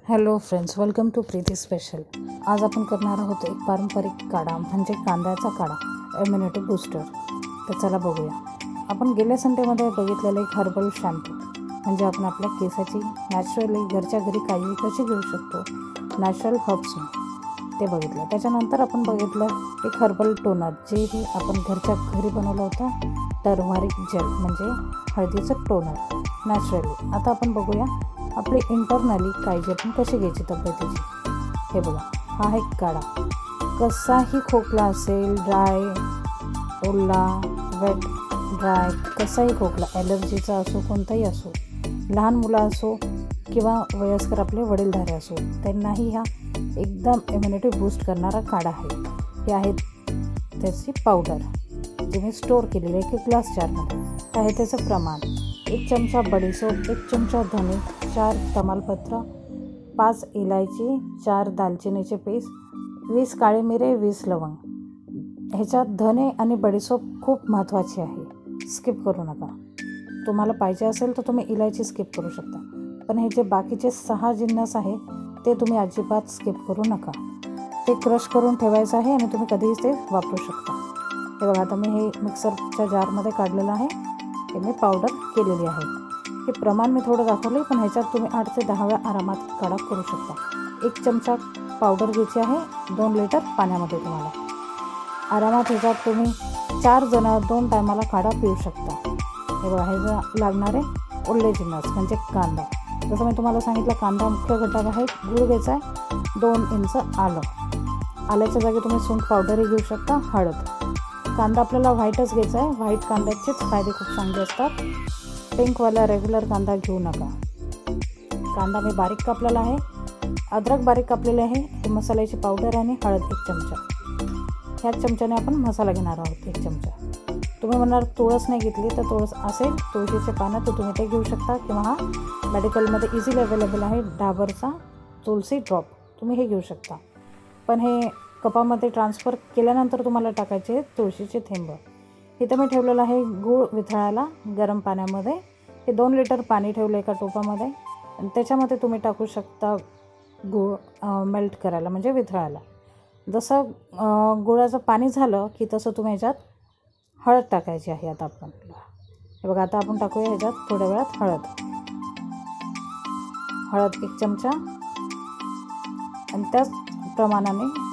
Hello friends, welcome to Preeti special. आज आपण करणार आहोत एक पारंपरिक काढा म्हणजे कांद्याचा काढा, इम्युनिटी बूस्टर. तर चला बघूया. आपण गेल्या संडेमध्ये बघितलेलं एक हर्बल शॅम्पू म्हणजे आपण आपल्या केसाची नॅचरली घरच्या घरी काळजी कशी घेऊ शकतो नॅचरल हर्ब्सने, ते बघितलं. त्याच्यानंतर आपण बघितलं एक हर्बल टोनर, जेही आपण घरच्या घरी बनवलं होतं, टर्मरिक जेल म्हणजे हळदीचं टोनर नॅचरली. आता आपण बघूया आपली इंटरनली काळजी आपण कशी घ्यायची तब्येतीची. हे बघा, हा आहे काढा. कसाही खोकला असेल, ड्राय, ओला, वेट, ड्राय, कसाही खोकला, ॲलर्जीचा असो, कोणताही असो, लहान मुलं असो किंवा वयस्कर आपले वडीलधारे असो, त्यांनाही हा एकदम इम्युनिटी बूस्ट करणारा काढा आहे. हे आहे त्याची पावडर, जी मी स्टोअर केलेली आहे एक ग्लास जारमध्ये. आहे त्याचं प्रमाण: 1 चमचा बडीशेप, 1 चमचा धने, 4 तमालपत्र, 5 इलायची, 4 दालचिनीचे पीस, 20 काळे मिरे, 20 लवंग. ह्याच्यात धने आणि बडीशेप खूप महत्त्वाची आहे, स्किप करू नका. तुम्हाला पाहिजे असेल तर तुम्ही इलायची स्किप करू शकता, पण हे जे बाकीचे 6 जिन्नस आहे ते तुम्ही अजिबात स्किप करू नका. ते क्रश करून ठेवायचं आहे आणि तुम्ही कधीही ते वापरू शकता. हे बघा, आता मी हे मिक्सरच्या जारमध्ये काढलेलं आहे. हे मी पावडर केलेली आहे. हे प्रमाण मी थोडं दाखवले, पण ह्याच्यात तुम्ही 8 ते 10 वेळा आरामात काढा करू शकता. 1 चमचा पावडर घ्यायची आहे 2 लिटर पाण्यामध्ये. तुम्हाला आरामात ह्याच्यात तुम्ही 4 जण 2 टायमाला काढा पिऊ शकता. हे बघा, हे जे लागणारे ओले जिन्नस म्हणजे कांदा. जसं मी तुम्हाला सांगितलं, कांदा मुख्य घटक आहे. गूळ घ्यायचा आहे, 2 इंच आलं. आल्याच्या जागी तुम्ही सुंठ पावडरही घेऊ शकता. हळद. कांदा आपल्याला व्हाईटच घ्यायचा आहे. व्हाईट कांद्याचेच फायदे खूप चांगले असतात. पिंकवाला रेग्युलर कांदा घेऊ नका. कांदा मी बारीक कापलेला आहे. अद्रक बारीक कापलेले आहे. ही मसाल्याची पावडर आणि हळद 1 चमचा. ह्याच चमच्याने आपण मसाला घेणार आहोत 1 चमचा. तुम्ही म्हणणार तुळस नाही घेतली, तर तुळस असेल, तुळशीचे पानं, तर तुम्ही ते घेऊ शकता, किंवा हा मेडिकलमध्ये इझिली अवेलेबल आहे डाबरचा तुळसी ड्रॉप, तुम्ही हे घेऊ शकता. पण हे कपामध्ये ट्रान्सफर केल्यानंतर तुम्हाला टाकायचे तुळशीचे थेंब. इथं मी ठेवलेलं आहे गूळ वितळायला गरम पाण्यामध्ये. हे 2 लिटर पाणी ठेवलं एका टोपामध्ये, आणि त्याच्यामध्ये तुम्ही टाकू शकता गूळ मेल्ट करायला म्हणजे वितळायला. जसं गुळाचं पाणी झालं की तसं तुम्ही ह्याच्यात हळद टाकायची आहे. आता आपण हे बघा, आता आपण टाकूया ह्याच्यात थोड्या वेळात हळद 1 चमचा, आणि त्याच प्रमाणाने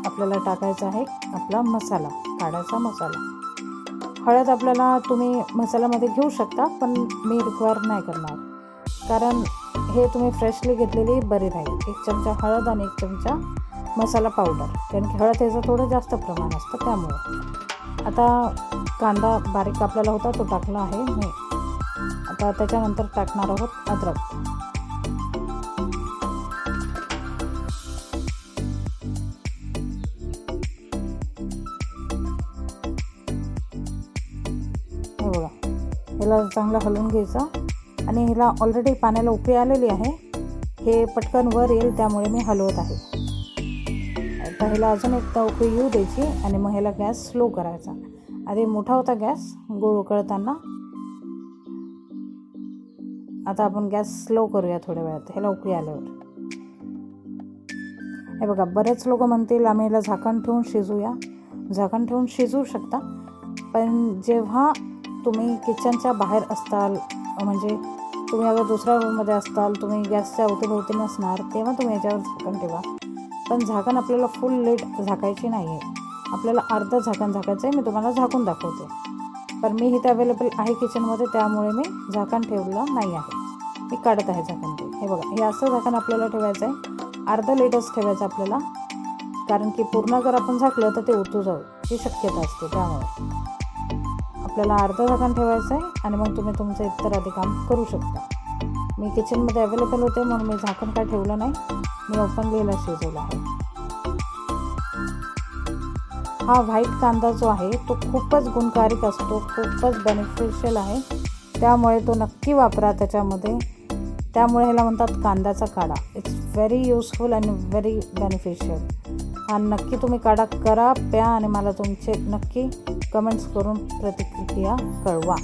आपल्याला टाकायचा आहे आपला मसाला, काढायचा मसाला. हळद आपल्याला तुम्ही मसाल्यामध्ये घेऊ शकता, पण मी रिक्वायर नाही करणार, कारण हे तुम्ही फ्रेशली घेतलेली बरी राहील. 1 चमचा हळद आणि 1 चमचा मसाला पावडर, कारण की हळद ह्याचं थोडं जास्त प्रमाण असतं त्यामुळे. आता कांदा बारीक कापलेला होता तो टाकला आहे मी. आता त्याच्यानंतर टाकणार आहोत अद्रक. हे बघा, ह्याला चांगलं हलवून घ्यायचं, आणि ह्याला ऑलरेडी पाण्याला उकळी आलेली आहे. हे पटकन वर येईल त्यामुळे मी हलवत आहे. आता ह्याला अजून एकदा उकळी येऊ द्यायची, आणि मग ह्याला गॅस स्लो करायचा. आधी मोठा होता गॅस गूळ उकळताना, आता आपण गॅस स्लो करूया थोड्या वेळात ह्याला उकळी आल्यावर. हे बघा, बरेच लोक म्हणतील आम्ही ह्याला झाकण ठेवून शिजूया. झाकण ठेवून शिजू शकता, पण जेव्हा तुम्ही किचनच्या बाहेर असताल, म्हणजे तुम्ही अगर दुसऱ्या रूममध्ये असताल, तुम्ही गॅसच्या अवतीभोवती नसणार, तेव्हा तुम्ही याच्यावर झाकण ठेवा. पण झाकण आपल्याला फुल लेट झाकायची नाही आहे, आपल्याला अर्धं झाकण झाकायचं आहे. मी तुम्हाला झाकून दाखवते, पण मी इथे अवेलेबल आहे किचनमध्ये, त्यामुळे मी झाकण ठेवलं नाही आहे. मी काढत आहे झाकण ते. हे बघा, हे असं झाकण आपल्याला ठेवायचं आहे. अर्धं लेटच ठेवायचं आपल्याला, कारण की पूर्ण जर आपण झाकलं तर ते उतू जाऊ ही शक्यता असते. त्यामुळे आपल्याला अर्धं झाकण ठेवायचं आहे, आणि मग तुम्ही तुमचं इतर आधी काम करू शकता. मी किचनमध्ये अवेलेबल होते म्हणून मी झाकण काय ठेवलं नाही, मी ओपनलीला शिजवलं आहे. हा व्हाईट कांदा जो आहे तो खूपच गुणकारिक असतो, खूपच बेनिफिशियल आहे, त्यामुळे तो नक्की वापरा त्याच्यामध्ये. त्यामुळे ह्याला म्हणतात कांद्याचा काढा. It's very useful and very beneficial. हा नक्की तुम्ही काढा करा, प्या, आणि मला तुमचे नक्की कमेंट्स करून प्रतिक्रिया कळवा.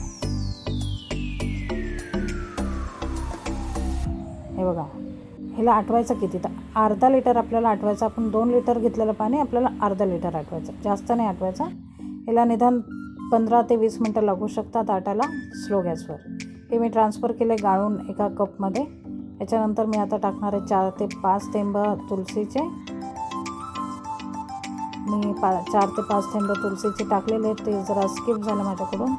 हे बघा, ह्याला आटवायचं किती, तर अर्धा लिटर आपल्याला आटवायचं. आपण 2 लिटर घेतलेलं पाणी आपल्याला अर्धा लिटर आटवायचं, जास्त नाही आटवायचं. ह्याला निदान 15 ते 20 मिनटं लागू शकतात आटायला स्लो गॅसवर. हे मी ट्रान्सफर केले गाळून एका कपमध्ये. याच्यानंतर मी आता टाकणार आहे 4 ते 5 थेंब तुलसीचे. मी 4 ते 5 थेंब तुलसीचे टाकलेले आहेत, ते जरा स्किप झालं माझ्याकडून,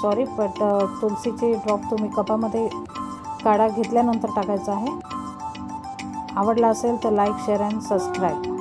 सॉरी. बट तुलसीचे ड्रॉप तुम्ही कपामध्ये काढा घेतल्यानंतर टाकायचा आहे. आवडला असेल तर लाईक, शेअर अँड सबस्क्राईब.